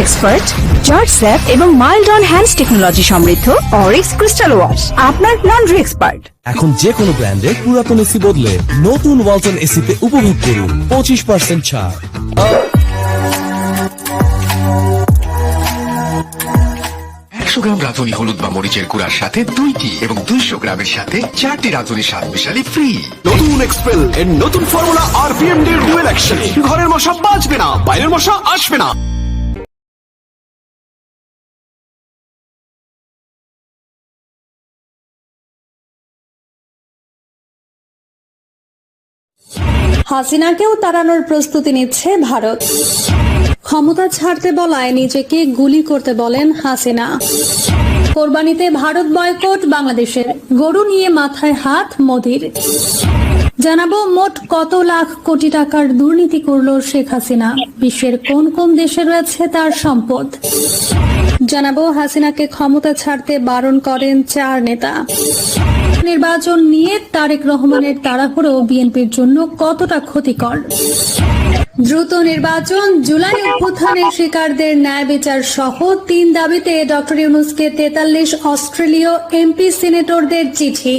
Expert, George sap এবং mild on hands technology সমৃদ্ধ Orix crystal wash আপনার লন্ড্রি এক্সপার্ট। এখন যে কোনো ব্র্যান্ডের পুরাতন এসি বদলে নতুন ওয়ালটন এসিতে উপভোগ করুন 25% ছাড়। 100 গ্রাম রাঁধুনি হলুদ বা মরিচের গুঁড়ার সাথে 2টি এবং 200 গ্রামের সাথে 4টি রাঁধুনি স্বাদ মিশালি ফ্রি। নতুন এক্সপেল এর নতুন ফর্মুলা আরপিএম এর ডুয়েল অ্যাকশন। ঘরের মশা বাঁচবে না, বাইরের মশা আসবে না। হাসিনাকেও তাড়ানোর প্রস্তুতি নিচ্ছে ভারত। ক্ষমতা ছাড়তে বলায় নিজেকে গুলি করতে বলেন হাসিনা। কোরবানিতে ভারত বয়কট বাংলাদেশের, গরু নিয়ে মাথায় হাত মোদির। জানাবো মোট কত লাখ কোটি টাকার দুর্নীতি করল শেখ হাসিনা, বিশ্বের কোন কোন দেশে রয়েছে তার সম্পদ। জানাবো হাসিনাকে ক্ষমতা ছাড়তে বারণ করেন 4 নেতা। নির্বাচন নিয়ে তারেক রহমানের তাড়াহুড়ো বিএনপির জন্য কতটা ক্ষতিকর। দ্রুত নির্বাচন, জুলাই অভ্যুত্থানের শিকারদের ন্যায় বিচার সহ 3 দাবিতে ডক্টর ইউনূসকে 43 অস্ট্রেলীয় এমপি সিনেটরদের চিঠি।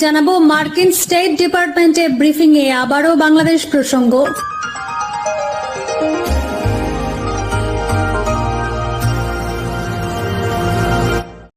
জানাবো মার্কিন স্টেট ডিপার্টমেন্টের ব্রিফিং এ আবারও বাংলাদেশ প্রসঙ্গ।